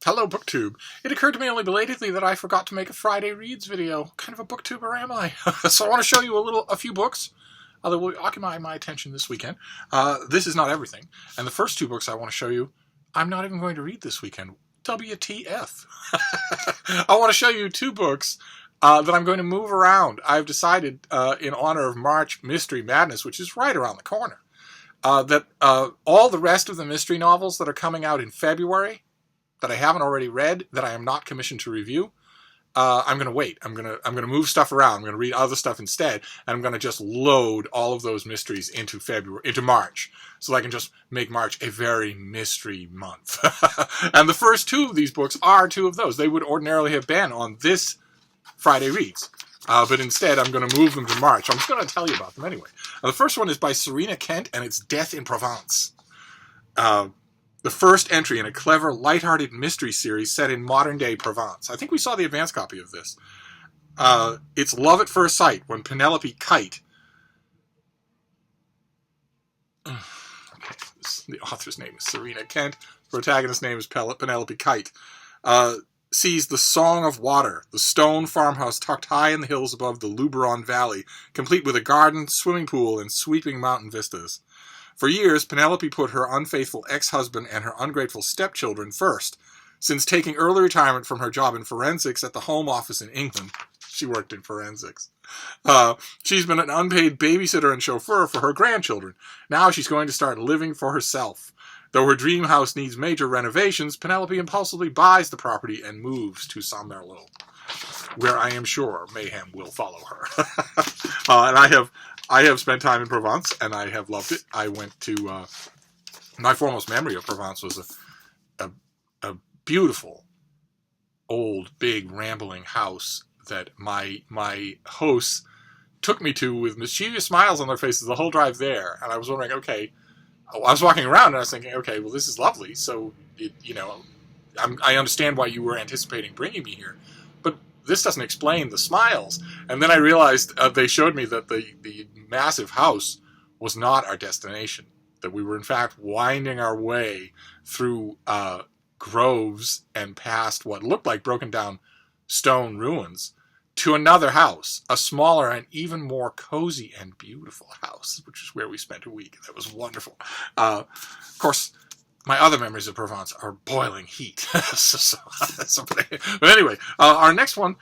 Hello, BookTube. It occurred to me only belatedly that I forgot to make a Friday Reads video. What kind of a booktuber am I? So I want to show you a few books that will occupy my attention this weekend. This is not everything. And the first two books I want to show you, I'm not even going to read this weekend. WTF. I want to show you two books that I'm going to move around. I've decided, in honor of March Mystery Madness, which is right around the corner, that all the rest of the mystery novels that are coming out in February that I haven't already read, that I am not commissioned to review, I'm going to wait. I'm going to move stuff around. I'm going to read other stuff instead, and I'm going to just load all of those mysteries into March, so I can just make March a very mystery month. And the first two of these books are two of those. They would ordinarily have been on this Friday Reads, but instead I'm going to move them to March. I'm just going to tell you about them anyway. The first one is by Serena Kent, and it's Death in Provence. The first entry in a clever, lighthearted mystery series set in modern-day Provence. I think we saw the advance copy of this. It's love at first sight when Penelope Kite... the author's name is Serena Kent. The protagonist's name is Penelope Kite. Sees the Song of Water, the stone farmhouse tucked high in the hills above the Luberon Valley, complete with a garden, swimming pool, and sweeping mountain vistas. For years, Penelope put her unfaithful ex-husband and her ungrateful stepchildren first. Since taking early retirement from her job in forensics at the Home Office in England, she worked in forensics, she's been an unpaid babysitter and chauffeur for her grandchildren. Now she's going to start living for herself. Though her dream house needs major renovations, Penelope impulsively buys the property and moves to Saint-Merlot, where I am sure mayhem will follow her. And I have spent time in Provence, and I have loved it. I went to... my foremost memory of Provence was a beautiful, old, big, rambling house that my hosts took me to with mischievous smiles on their faces the whole drive there. And I was wondering, okay... I was walking around, and I was thinking, okay, well, this is lovely, so, I understand why you were anticipating bringing me here. But this doesn't explain the smiles. And then I realized they showed me that the massive house was not our destination, that we were, in fact, winding our way through groves and past what looked like broken-down stone ruins to another house, a smaller and even more cozy and beautiful house, which is where we spent a week. That was wonderful. Of course, my other memories of Provence are boiling heat. But anyway, our next one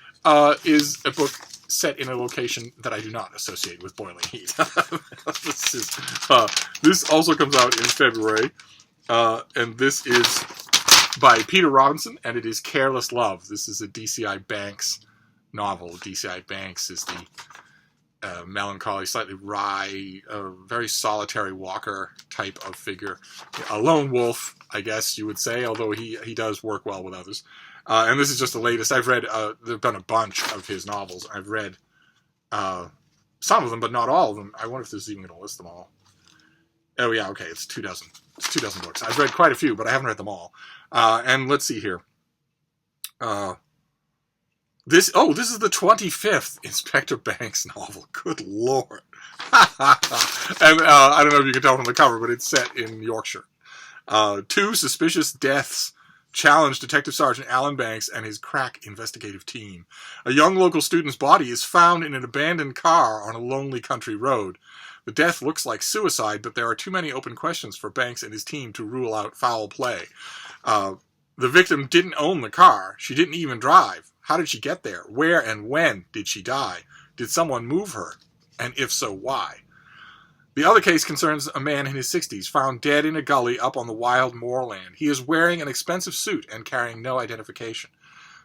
is a book set in a location that I do not associate with boiling heat. This also comes out in February, and this is by Peter Ronson, and it is Careless Love. This is a DCI Banks novel. DCI Banks is the melancholy, slightly wry, very solitary walker type of figure. A lone wolf, I guess you would say, although he does work well with others. And this is just the latest. I've read, there have been a bunch of his novels. I've read some of them, but not all of them. I wonder if this is even going to list them all. Oh yeah, okay, it's 2 dozen. It's 2 dozen books. I've read quite a few, but I haven't read them all. And let's see here. This is the 25th Inspector Banks novel. Good Lord. And I don't know if you can tell from the cover, but it's set in Yorkshire. 2 suspicious deaths challenge Detective Sergeant Alan Banks and his crack investigative team. A young local student's body is found in an abandoned car on a lonely country road. The death looks like suicide, but there are too many open questions for Banks and his team to rule out foul play. The victim didn't own the car. She didn't even drive. How did she get there? Where and when did she die? Did someone move her? And if so, why? The other case concerns a man in his 60s, found dead in a gully up on the wild moorland. He is wearing an expensive suit and carrying no identification.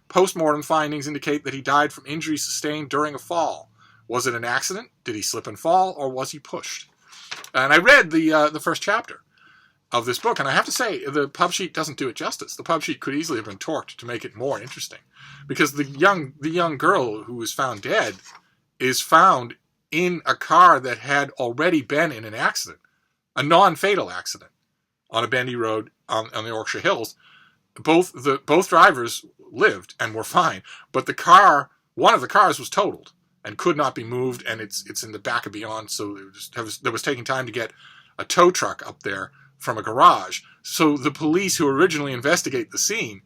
Post-mortem findings indicate that he died from injuries sustained during a fall. Was it an accident? Did he slip and fall? Or was he pushed? And I read the first chapter of this book, and I have to say, the pub sheet doesn't do it justice. The pub sheet could easily have been torqued to make it more interesting, because the young girl who was found dead is found in a car that had already been in an accident, a non-fatal accident, on a bendy road on the Yorkshire Hills. Both drivers lived and were fine, but one of the cars was totaled and could not be moved, and it's in the back of beyond, so there was taking time to get a tow truck up there from a garage. So the police who originally investigate the scene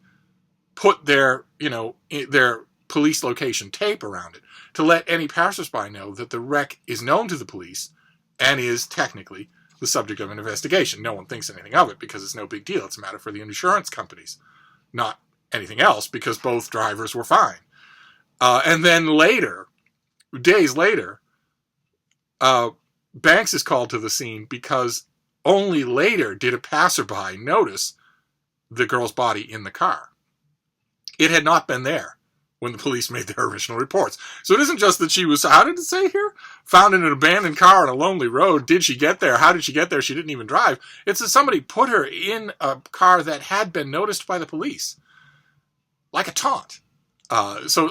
put their, their police location tape around it to let any passersby know that the wreck is known to the police and is technically the subject of an investigation. No one thinks anything of it because it's no big deal. It's a matter for the insurance companies, not anything else, because both drivers were fine. And then later, days later, Banks is called to the scene because only later did a passerby notice the girl's body in the car. It had not been there when the police made their original reports. So it isn't just that she was, how did it say here? Found in an abandoned car on a lonely road. Did she get there? How did she get there? She didn't even drive. It's that somebody put her in a car that had been noticed by the police. Like a taunt. So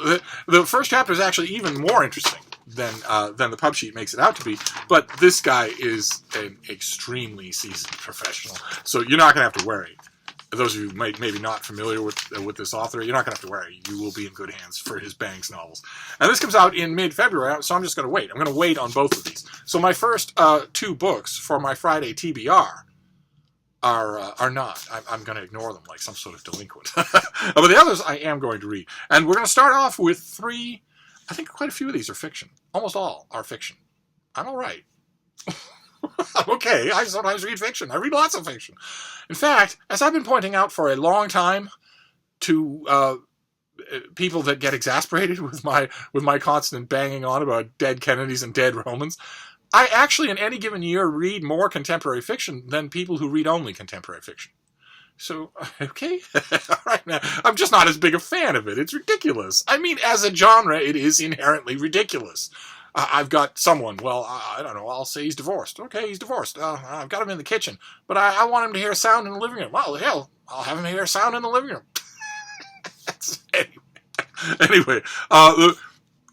the first chapter is actually even more interesting than the pub sheet makes it out to be. But this guy is an extremely seasoned professional. So you're not going to have to worry. Those of you maybe not familiar with this author, you're not going to have to worry. You will be in good hands for his Banks novels. And this comes out in mid-February, so I'm just going to wait. I'm going to wait on both of these. So my first 2 books for my Friday TBR are not. I'm going to ignore them like some sort of delinquent. But the others I am going to read. And we're going to start off with 3. I think quite a few of these are fiction. Almost all are fiction. I'm all right. I'm okay. I sometimes read fiction. I read lots of fiction. In fact, as I've been pointing out for a long time to people that get exasperated with my constant banging on about dead Kennedys and dead Romans, I actually in any given year read more contemporary fiction than people who read only contemporary fiction. So, okay. All right, now, I'm just not as big a fan of it. It's ridiculous. I mean, as a genre, it is inherently ridiculous. I've got someone, well, I don't know, I'll say he's divorced. Okay, he's divorced. I've got him in the kitchen. But I want him to hear sound in the living room. Well, hell, I'll have him hear sound in the living room. Anyway,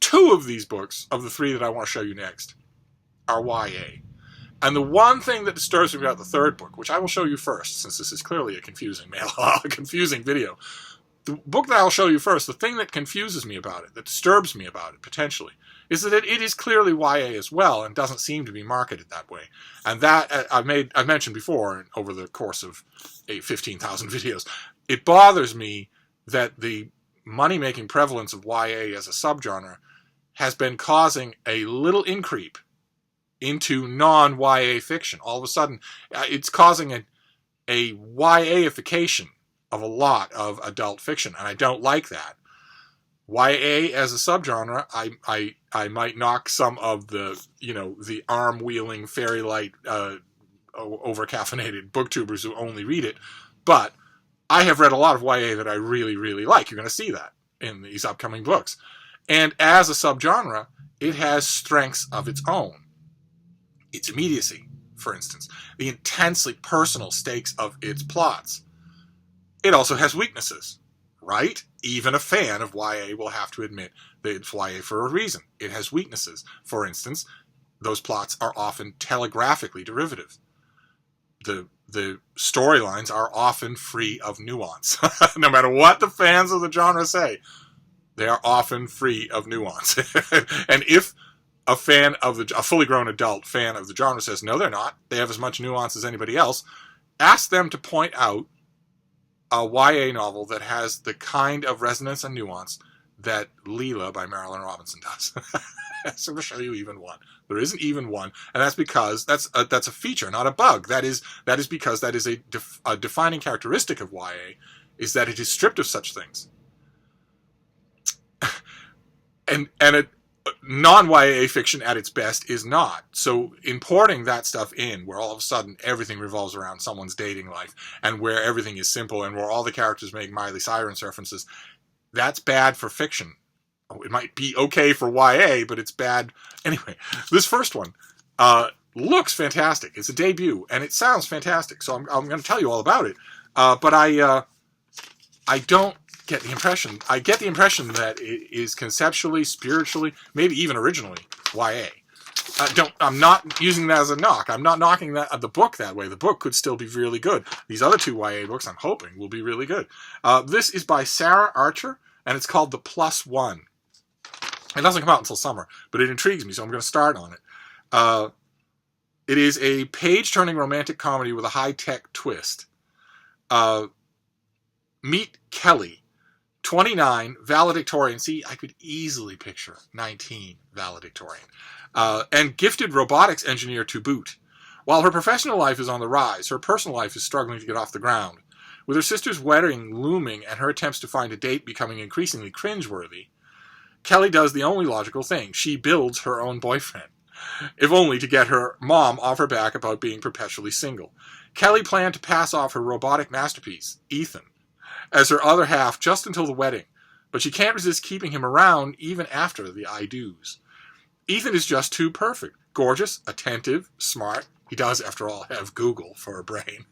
2 of these books, of the 3 that I want to show you next, are YA. And the one thing that disturbs me about the 3rd book, which I will show you first, since this is clearly a confusing video, the book that I'll show you first, the thing that confuses me about it, that disturbs me about it, potentially, is that it is clearly YA as well, and doesn't seem to be marketed that way. And that, I've mentioned before, over the course of 15,000 videos, it bothers me that the money-making prevalence of YA as a subgenre has been causing a little increep into non-YA fiction. All of a sudden, it's causing a YA-ification of a lot of adult fiction, and I don't like that. YA as a subgenre, I might knock some of the, the arm-wheeling, fairy-light, over-caffeinated booktubers who only read it, but I have read a lot of YA that I really, really like. You're going to see that in these upcoming books. And as a subgenre, it has strengths of its own. Its immediacy, for instance, the intensely personal stakes of its plots. It also has weaknesses, right? Even a fan of YA will have to admit that it's YA for a reason. It has weaknesses. For instance, those plots are often telegraphically derivative. The storylines are often free of nuance. No matter what the fans of the genre say, they are often free of nuance. And if a fully grown adult fan of the genre says, no, they're not, they have as much nuance as anybody else, ask them to point out a YA novel that has the kind of resonance and nuance that Leela by Marilyn Robinson does. So I'm going to show you even one. There isn't even one, and that's because that's a feature, not a bug. That is because that is a defining characteristic of YA, is that it is stripped of such things. and non-YA fiction at its best is not. So importing that stuff in, where all of a sudden everything revolves around someone's dating life, and where everything is simple, and where all the characters make Miley Cyrus references, that's bad for fiction. It might be okay for YA, but it's bad. Anyway, this first one looks fantastic. It's a debut, and it sounds fantastic. So I'm going to tell you all about it. But I don't get the impression. I get the impression that it is conceptually, spiritually, maybe even originally YA. I'm not using that as a knock. I'm not knocking the book that way. The book could still be really good. These other 2 YA books, I'm hoping, will be really good. This is by Sarah Archer, and it's called The Plus One. It doesn't come out until summer, but it intrigues me, so I'm going to start on it. It is a page-turning romantic comedy with a high-tech twist. Meet Kelly, 29, valedictorian. See, I could easily picture 19 valedictorian. And gifted robotics engineer to boot. While her professional life is on the rise, her personal life is struggling to get off the ground. With her sister's wedding looming and her attempts to find a date becoming increasingly cringeworthy, Kelly does the only logical thing. She builds her own boyfriend, if only to get her mom off her back about being perpetually single. Kelly planned to pass off her robotic masterpiece, Ethan, as her other half just until the wedding, but she can't resist keeping him around even after the I-do's. Ethan is just too perfect. Gorgeous, attentive, smart. He does, after all, have Google for a brain.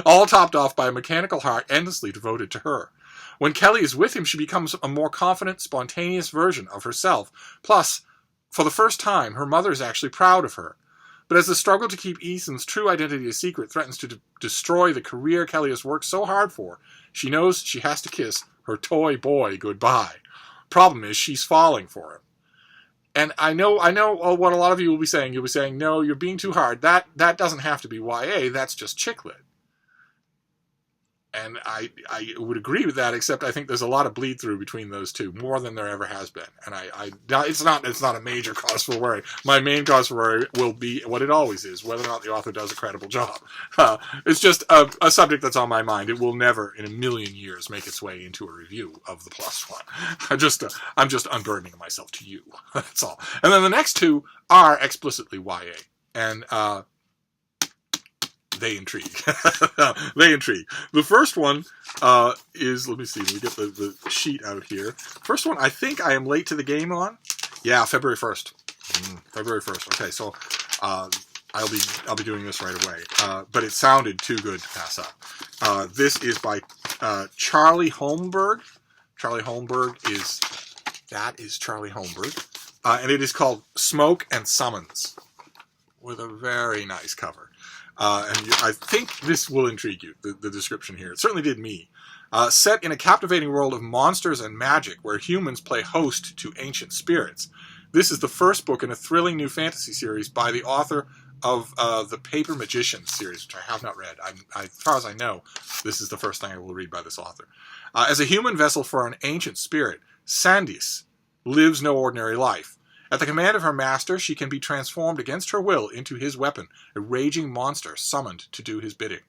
All topped off by a mechanical heart endlessly devoted to her. When Kelly is with him, she becomes a more confident, spontaneous version of herself. Plus, for the first time, her mother is actually proud of her. But as the struggle to keep Ethan's true identity a secret threatens to destroy the career Kelly has worked so hard for, she knows she has to kiss her toy boy goodbye. Problem is, she's falling for him. And I know what a lot of you will be saying. You'll be saying, no, you're being too hard. That doesn't have to be YA. That's just chick lit. And I would agree with that, except I think there's a lot of bleed through between those two, more than there ever has been. And it's not a major cause for worry. My main cause for worry will be what it always is, whether or not the author does a credible job. It's just a subject that's on my mind. It will never, in a million years, make its way into a review of the plus one. I'm just unburdening myself to you. That's all. And then the next two are explicitly YA, and they intrigue. They intrigue. The first one is, let me see, let me get the sheet out here. First one, I think I am late to the game on. Yeah, February 1st. February 1st. Okay, so I'll be doing this right away. But it sounded too good to pass up. This is by Charlie Homburg. Charlie Homburg is Charlie Homburg. And it is called Smoke and Summons, with a very nice cover. I think this will intrigue you, the description here. It certainly did me. Set in a captivating world of monsters and magic where humans play host to ancient spirits. This is the first book in a thrilling new fantasy series by the author of the Paper Magician series, which I have not read. As far as I know, this is the first thing I will read by this author. As a human vessel for an ancient spirit, Sandis lives no ordinary life. At the command of her master, she can be transformed against her will into his weapon, a raging monster summoned to do his bidding.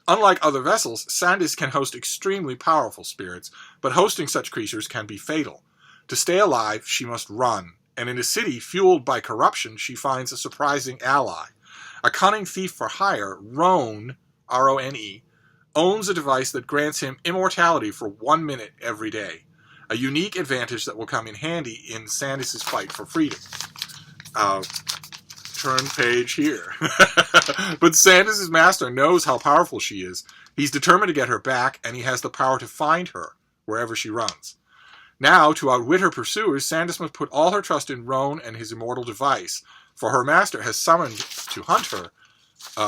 Unlike other vessels, Sandis can host extremely powerful spirits, but hosting such creatures can be fatal. To stay alive, she must run, and in a city fueled by corruption, she finds a surprising ally. A cunning thief for hire, Ron, R-O-N-E, owns a device that grants him immortality for 1 minute every day. A unique advantage that will come in handy in Sandis' fight for freedom. Turn page here. But Sandis' master knows how powerful she is. He's determined to get her back, and he has the power to find her wherever she runs. Now, to outwit her pursuers, Sandis must put all her trust in Roan and his immortal device, for her master has summoned to hunt her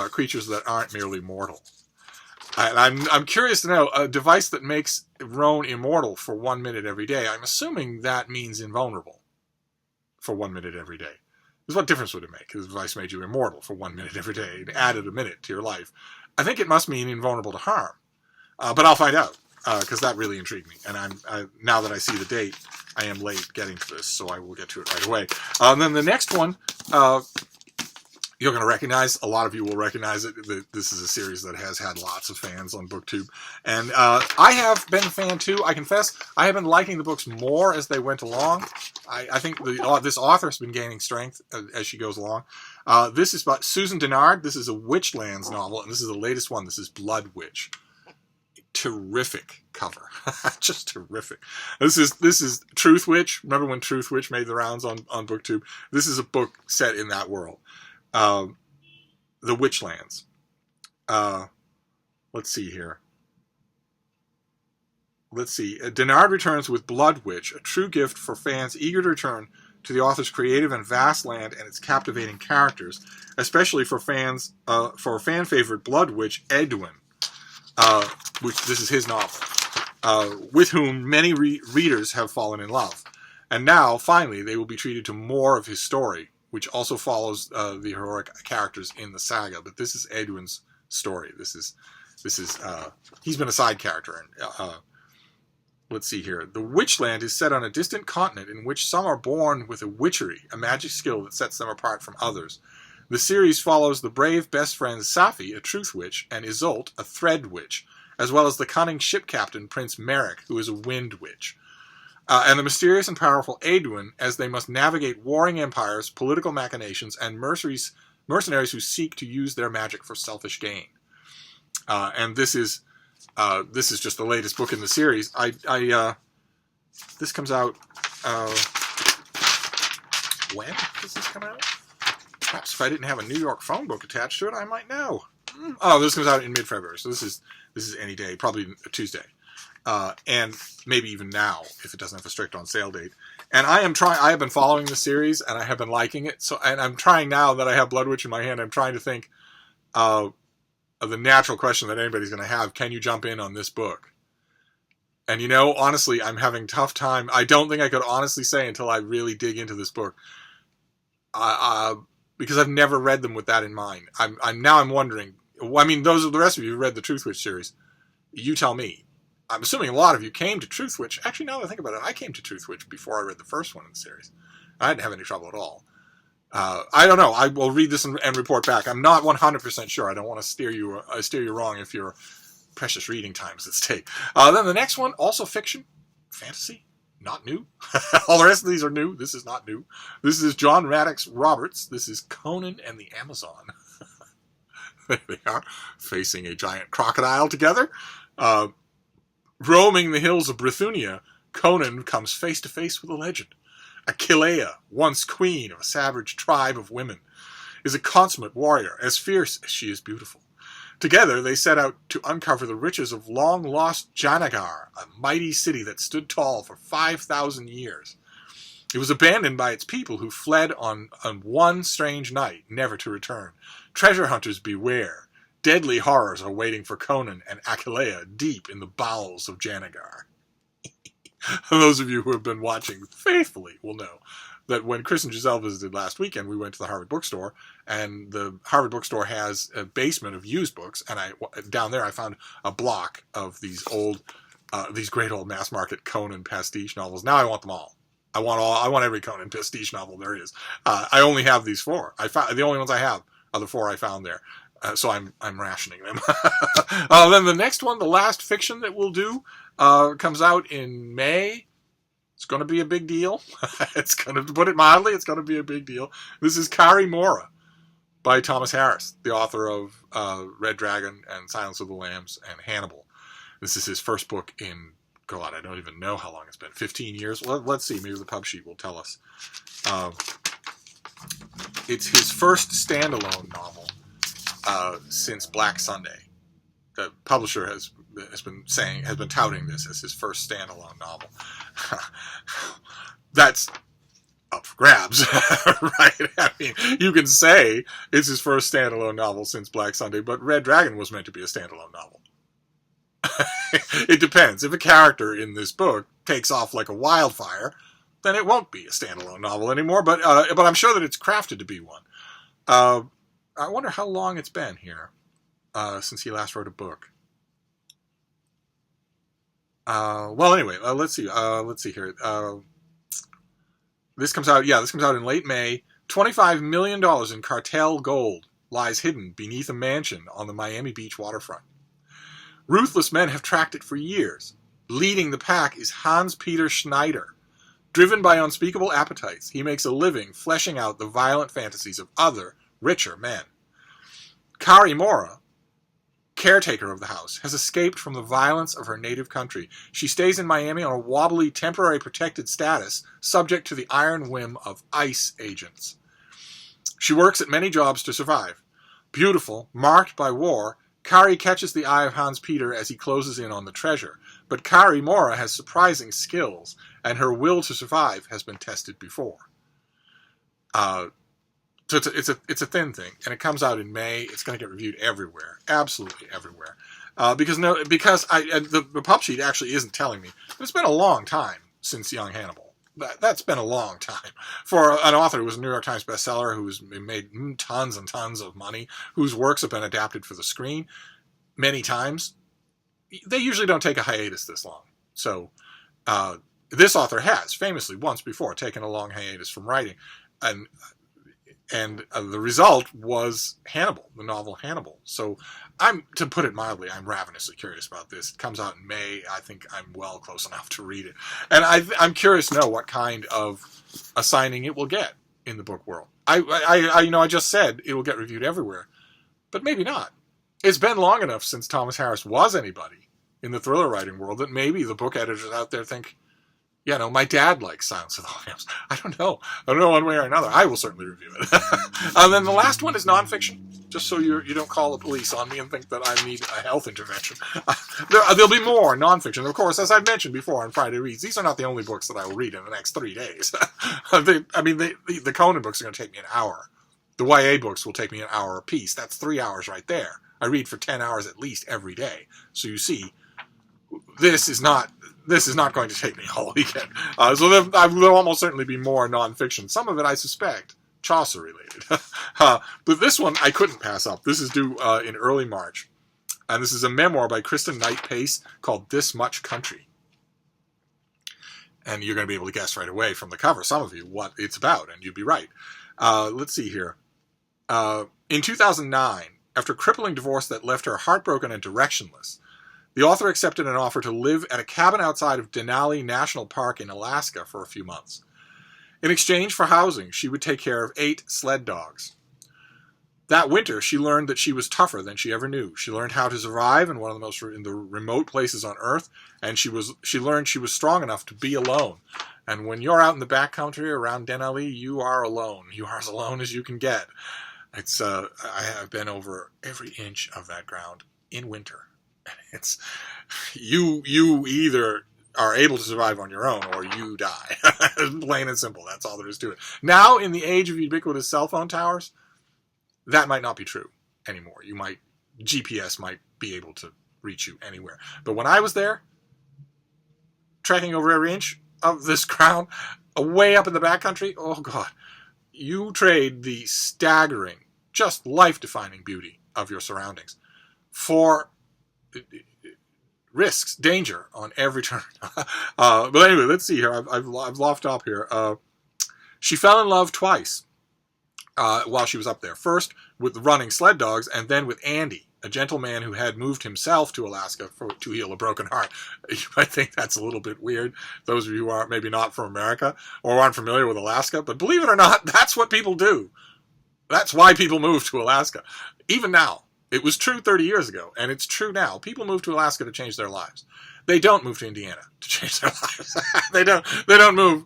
creatures that aren't merely mortal. And I'm curious to know, a device that makes Roan immortal for 1 minute every day, I'm assuming that means invulnerable for 1 minute every day. Because what difference would it make if the device made you immortal for 1 minute every day and added a minute to your life? I think it must mean invulnerable to harm. But I'll find out, because that really intrigued me. And now that I see the date, I am late getting to this, so I will get to it right away. And then the next one, you're going to recognize, a lot of you will recognize it. This is a series that has had lots of fans on BookTube. And I have been a fan too. I confess, I have been liking the books more as they went along. I think this author has been gaining strength as she goes along. This is by Susan Dennard. This is a Witchlands novel, and this is the latest one. This is Blood Witch. Terrific cover. Just terrific. This is Truth Witch. Remember when Truth Witch made the rounds on BookTube? This is a book set in that world. The Witchlands. Let's see here. Let's see. Dennard returns with Blood Witch, a true gift for fans eager to return to the author's creative and vast land and its captivating characters, especially for fans, for fan favorite Blood Witch Edwin, which this is his novel, with whom many readers have fallen in love. And now, finally, they will be treated to more of his story, which also follows the heroic characters in the saga. But this is Edwin's story. This is he's been a side character. And let's see here. The Witchland is set on a distant continent in which some are born with a witchery, a magic skill that sets them apart from others. The series follows the brave best friends Safi, a truth witch, and Isolde, a thread witch, as well as the cunning ship captain Prince Merrick, who is a wind witch. And the mysterious and powerful Aedwin, as they must navigate warring empires, political machinations, and mercenaries who seek to use their magic for selfish gain. And this is just the latest book in the series. This comes out. When does this come out? Perhaps if I didn't have a New York phone book attached to it, I might know. Oh, this comes out in mid-February, so this is any day, probably a Tuesday, and maybe even now if it doesn't have a strict on sale date. And I have been following the series, and I have been liking it. And I'm trying now that I have Blood Witch in my hand. I'm trying to think of the natural question that anybody's going to have: can you jump in on this book? And honestly, I'm having a tough time. I don't think I could honestly say until I really dig into this book. Because I've never read them with that in mind. I'm wondering. I mean, those are the rest of you who read the Truthwitch series. You tell me. I'm assuming a lot of you came to Truthwitch. Actually, now that I think about it, I came to Truthwitch before I read the first one in the series. I didn't have any trouble at all. I don't know. I will read this and report back. I'm not 100% sure. I don't want to steer you wrong if your precious reading time is at stake. Then the next one, also fiction, fantasy. Not new. All the rest of these are new. This is not new. This is John Maddox Roberts. This is Conan and the Amazon. There they are, facing a giant crocodile together. Roaming the hills of Brithunia, Conan comes face to face with a legend. Achillea, once queen of a savage tribe of women, is a consummate warrior, as fierce as she is beautiful. Together, they set out to uncover the riches of long-lost Janagar, a mighty city that stood tall for 5,000 years. It was abandoned by its people who fled on one strange night, never to return. Treasure hunters beware. Deadly horrors are waiting for Conan and Achillea deep in the bowels of Janagar. Those of you who have been watching faithfully will know that when Chris and Giselle visited last weekend, we went to the Harvard Bookstore, and the Harvard Bookstore has a basement of used books, and down there I found a block of these great old mass market Conan pastiche novels. Now I want them all. I want every Conan pastiche novel there is. I only have these 4. The only ones I have are the 4 I found there. So I'm rationing them. Then the next one, the last fiction that we'll do, comes out in May. It's going to be a big deal. To put it mildly, it's going to be a big deal. This is Carrie Mora by Thomas Harris, the author of Red Dragon and Silence of the Lambs and Hannibal. This is his first book in, God, I don't even know how long it's been. 15 years? Let's see. Maybe the pub sheet will tell us. It's his first standalone novel since Black Sunday. The publisher has been touting this as his first standalone novel. That's up for grabs, right? I mean, you can say it's his first standalone novel since Black Sunday, but Red Dragon was meant to be a standalone novel. It depends. If a character in this book takes off like a wildfire, then it won't be a standalone novel anymore. But I'm sure that it's crafted to be one. I wonder how long it's been here since he last wrote a book. Well, anyway, let's see. Let's see here. This comes out in late May. $25 million in cartel gold lies hidden beneath a mansion on the Miami Beach waterfront. Ruthless men have tracked it for years. Leading the pack is Hans-Peter Schneider. Driven by unspeakable appetites, he makes a living fleshing out the violent fantasies of other, richer men. Carrie Mora, caretaker of the house, has escaped from the violence of her native country. She stays in Miami on a wobbly temporary protected status, subject to the iron whim of ICE agents. She works at many jobs to survive. Beautiful, marked by war, Carrie catches the eye of Hans-Peter as he closes in on the treasure. But Carrie Mora has surprising skills, and her will to survive has been tested before. So it's a thin thing, and it comes out in May. It's going to get reviewed everywhere, absolutely everywhere. Because the pub sheet actually isn't telling me. But it's been a long time since Young Hannibal. That's been a long time for an author who was a New York Times bestseller, who's made tons and tons of money, whose works have been adapted for the screen many times. They usually don't take a hiatus this long. So This author has, famously, once before, taken a long hiatus from writing. And the result was Hannibal, the novel Hannibal. So to put it mildly, I'm ravenously curious about this. It comes out in May. I think I'm well close enough to read it. And I'm curious to know what kind of a signing it will get in the book world. I just said it will get reviewed everywhere, but maybe not. It's been long enough since Thomas Harris was anybody in the thriller writing world that maybe the book editors out there think, yeah, no, my dad likes Silence of the Lambs. I don't know one way or another. I will certainly review it. And then the last one is nonfiction, just so you don't call the police on me and think that I need a health intervention. There'll be more nonfiction. Of course, as I've mentioned before on Friday Reads, these are not the only books that I will read in the next 3 days. The Conan books are going to take me an hour. The YA books will take me an hour apiece. That's 3 hours right there. I read for 10 hours at least every day. So you see, this is not going to take me all weekend. So there'll almost certainly be more nonfiction. Some of it, I suspect, Chaucer-related. But this one I couldn't pass up. This is due in early March. And this is a memoir by Kristen Knight Pace called This Much Country. And you're going to be able to guess right away from the cover, some of you, what it's about, and you'd be right. Let's see here. In 2009, after a crippling divorce that left her heartbroken and directionless, the author accepted an offer to live at a cabin outside of Denali National Park in Alaska for a few months. In exchange for housing, she would take care of 8 sled dogs. That winter, she learned that she was tougher than she ever knew. She learned how to survive in one of the most remote places on Earth, and she learned she was strong enough to be alone. And when you're out in the backcountry around Denali, you are alone. You are as alone as you can get. I have been over every inch of that ground in winter. It's you either are able to survive on your own or you die. Plain and simple. That's all there is to it. Now, in the age of ubiquitous cell phone towers, that might not be true anymore. GPS might be able to reach you anywhere. But when I was there, trekking over every inch of this ground, way up in the backcountry, oh God, you trade the staggering, just life-defining beauty of your surroundings for risks, danger on every turn. But anyway, let's see here. I've lofted up here. She fell in love twice while she was up there. First with running sled dogs, and then with Andy, a gentleman who had moved himself to Alaska to heal a broken heart. You might think that's a little bit weird, those of you who are maybe not from America or aren't familiar with Alaska, but believe it or not, that's what people do. That's why people move to Alaska. Even now. It was true 30 years ago, and it's true now. People move to Alaska to change their lives. They don't move to Indiana to change their lives. They don't move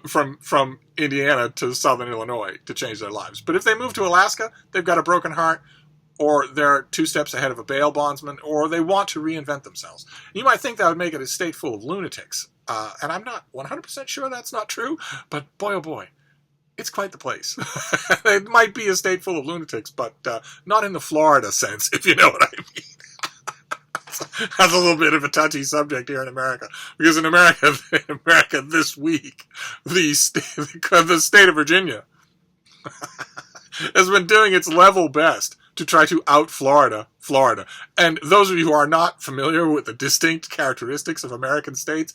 from Indiana to Southern Illinois to change their lives. But if they move to Alaska, they've got a broken heart, or they're 2 steps ahead of a bail bondsman, or they want to reinvent themselves. You might think that would make it a state full of lunatics, and I'm not 100% sure that's not true, but boy oh boy, it's quite the place. It might be a state full of lunatics, but not in the Florida sense, if you know what I mean. That's a little bit of a touchy subject here in America, because in America this week, the state of Virginia has been doing its level best to try to out Florida. And those of you who are not familiar with the distinct characteristics of American states,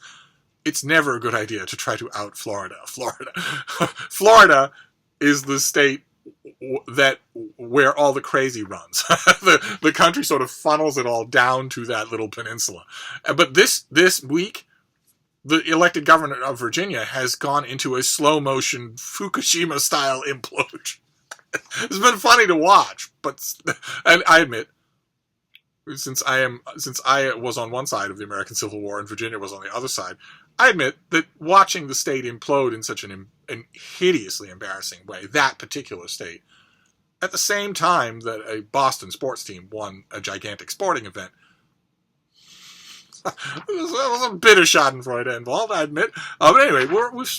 it's never a good idea to try to out Florida. Florida is the state where all the crazy runs. The country sort of funnels it all down to that little peninsula. But this week, the elected governor of Virginia has gone into a slow-motion Fukushima-style implosion. It's been funny to watch, and I admit, since I was on one side of the American Civil War and Virginia was on the other side, I admit that watching the state implode in such an hideously embarrassing way, that particular state, at the same time that a Boston sports team won a gigantic sporting event, there was a bit of schadenfreude involved, I admit. But anyway,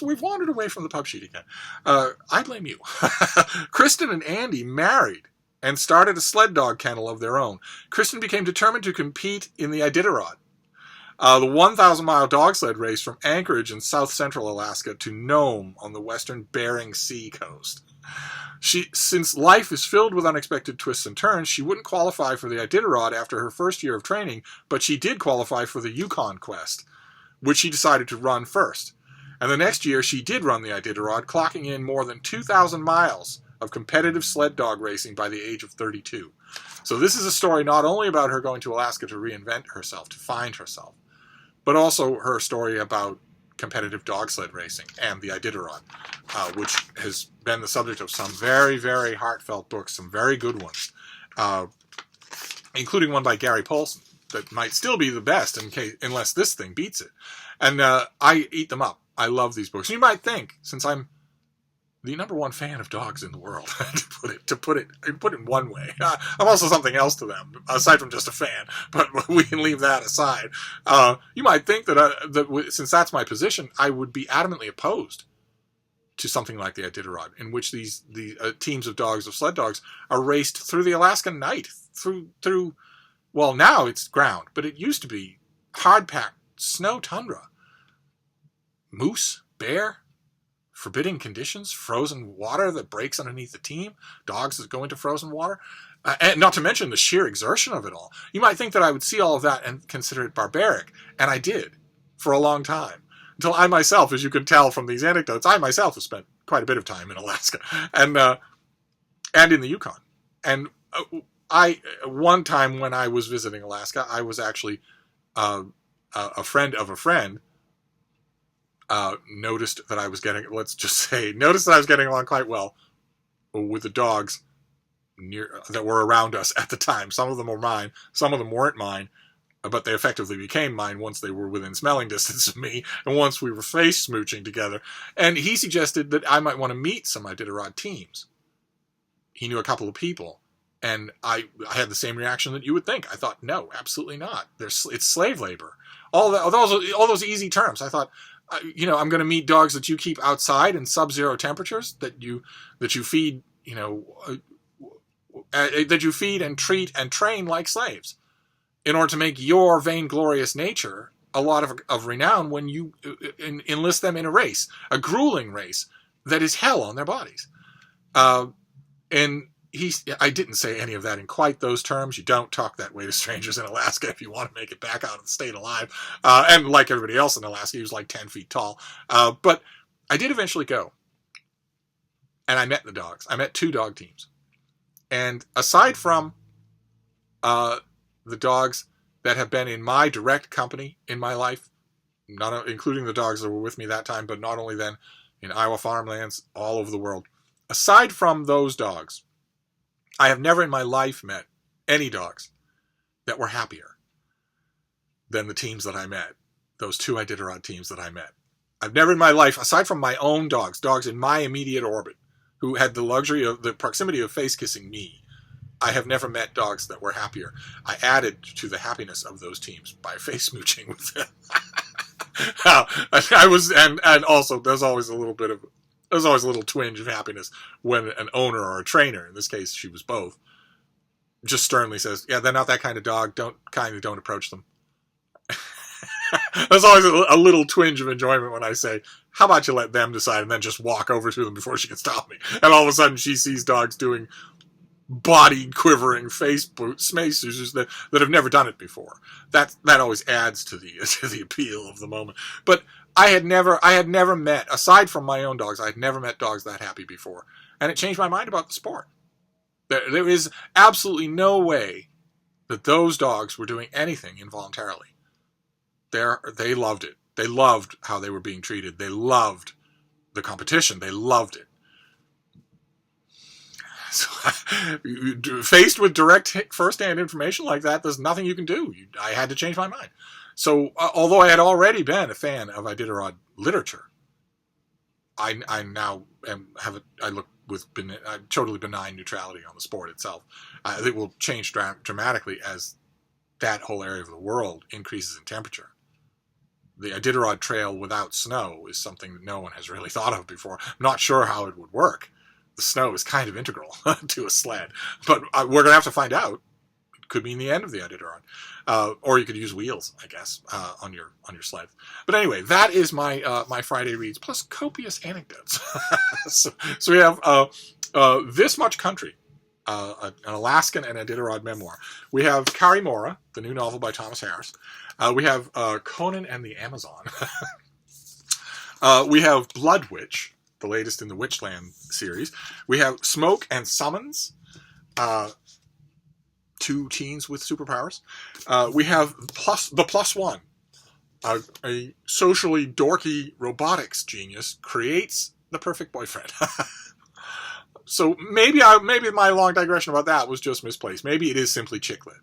we've wandered away from the pub sheet again. I blame you. Kristen and Andy married and started a sled dog kennel of their own. Kristen became determined to compete in the Iditarod, the 1,000-mile dog sled race from Anchorage in south-central Alaska to Nome on the western Bering Sea coast. Since life is filled with unexpected twists and turns, she wouldn't qualify for the Iditarod after her first year of training, but she did qualify for the Yukon Quest, which she decided to run first. And the next year, she did run the Iditarod, clocking in more than 2,000 miles of competitive sled dog racing by the age of 32. So this is a story not only about her going to Alaska to reinvent herself, to find herself, but also her story about competitive dog sled racing and the Iditarod, which has been the subject of some very, very heartfelt books, some very good ones, including one by Gary Paulson that might still be the best unless this thing beats it. And I eat them up. I love these books. You might think, since I'm the number one fan of dogs in the world, to put it in one way, I'm also something else to them, aside from just a fan, but we can leave that aside. You might think that since that's my position, I would be adamantly opposed to something like the Iditarod, in which the teams of sled dogs, are raced through the Alaskan night, through well, now it's ground, but it used to be hard-packed snow tundra. Moose, bear, forbidding conditions, frozen water that breaks underneath the team, dogs that go into frozen water, and not to mention the sheer exertion of it all. You might think that I would see all of that and consider it barbaric, and I did, for a long time. Until I myself, as you can tell from these anecdotes, I myself have spent quite a bit of time in Alaska, and in the Yukon. And one time when I was visiting Alaska, I was actually a friend of a friend noticed that I was getting along quite well with the dogs that were around us at the time. Some of them were mine, some of them weren't mine, but they effectively became mine once they were within smelling distance of me, and once we were face smooching together. And he suggested that I might want to meet some Iditarod teams. He knew a couple of people, and I had the same reaction that you would think. I thought, no, absolutely not. It's slave labor. All those easy terms. I thought, I'm going to meet dogs that you keep outside in sub-zero temperatures, that you feed, that you feed and treat and train like slaves, in order to make your vainglorious nature a lot of renown when you enlist them in a race, a grueling race that is hell on their bodies. And I didn't say any of that in quite those terms. You don't talk that way to strangers in Alaska if you want to make it back out of the state alive. And like everybody else in Alaska, he was like 10 feet tall. But I did eventually go. And I met the dogs. I met 2 dog teams. And aside from the dogs that have been in my direct company in my life, not including the dogs that were with me that time, but not only then, in Iowa farmlands all over the world, aside from those dogs, I have never in my life met any dogs that were happier than the teams that I met, those 2 Iditarod teams that I met. I've never in my life, aside from my own dogs in my immediate orbit, who had the luxury of the proximity of face-kissing me, I have never met dogs that were happier. I added to the happiness of those teams by face-mooching with them. And also, there's always a little twinge of happiness when an owner or a trainer, in this case she was both, just sternly says, yeah, they're not that kind of dog, don't approach them. There's always a little twinge of enjoyment when I say, how about you let them decide, and then just walk over to them before she can stop me. And all of a sudden she sees dogs doing body quivering face smooches that have never done it before. That always adds to the appeal of the moment. But I had never met, aside from my own dogs, I had never met dogs that happy before. And it changed my mind about the sport. There is absolutely no way that those dogs were doing anything involuntarily. They loved it. They loved how they were being treated. They loved the competition. They loved it. So, faced with direct first-hand information like that, there's nothing you can do. I had to change my mind. So, although I had already been a fan of Iditarod literature, I now look with totally benign neutrality on the sport itself. It will change dramatically as that whole area of the world increases in temperature. The Iditarod Trail without snow is something that no one has really thought of before. I'm not sure how it would work. The snow is kind of integral to a sled, but we're going to have to find out. It could mean the end of the Iditarod, or you could use wheels, I guess, on your sled. But anyway, that is my my Friday reads plus copious anecdotes. so we have This Much Country, an Alaskan and Iditarod memoir. We have Carrie Mora, the new novel by Thomas Harris. We have Conan and the Amazon. We have Blood Witch, the latest in the Witchland series. We have Smoke and Summons, two teens with superpowers. We have the Plus One, a socially dorky robotics genius creates the perfect boyfriend. So maybe my long digression about that was just misplaced. Maybe it is simply chick lit.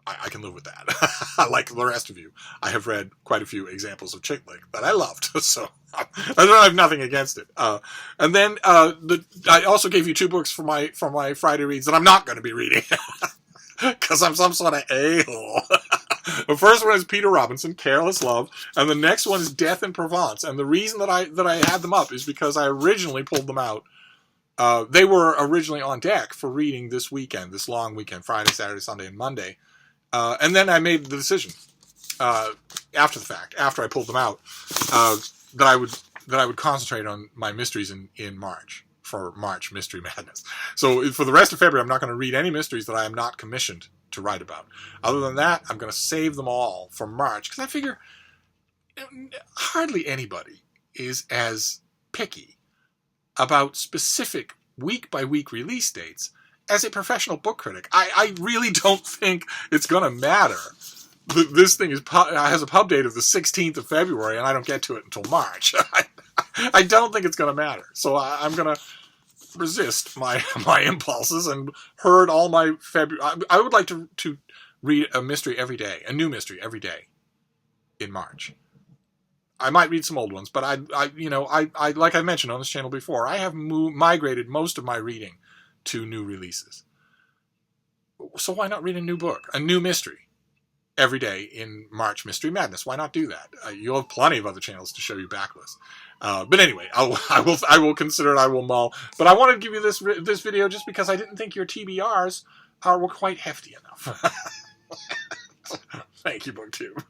I can live with that. Like the rest of you, I have read quite a few examples of chick lit that I loved, so I don't have nothing against it. And then I also gave you 2 books for my Friday reads that I'm not going to be reading because I'm some sort of a-hole. The first one is Peter Robinson, Careless Love, and the next one is Death in Provence. And the reason that I had them up is because I originally pulled them out. They were originally on deck for reading this weekend, this long weekend, Friday, Saturday, Sunday, and Monday. And then I made the decision after the fact, after I pulled them out, that I would concentrate on my mysteries in March, for March Mystery Madness. So for the rest of February, I'm not going to read any mysteries that I am not commissioned to write about. Other than that, I'm going to save them all for March, because I figure hardly anybody is as picky about specific week-by-week release dates as a professional book critic. I really don't think it's going to matter. This thing has a pub date of the 16th of February, and I don't get to it until March. I don't think it's going to matter. So I'm going to resist my impulses and herd all my February. I would like to read a mystery every day, a new mystery every day in March. I might read some old ones, but I like I mentioned on this channel before, I have migrated most of my reading to new releases. So why not read a new book, a new mystery, every day in March Mystery Madness? Why not do that? You'll have plenty of other channels to show you backlist. But anyway, I will consider it. I will mull. But I wanted to give you this video just because I didn't think your TBRs were quite hefty enough. Thank you, BookTube.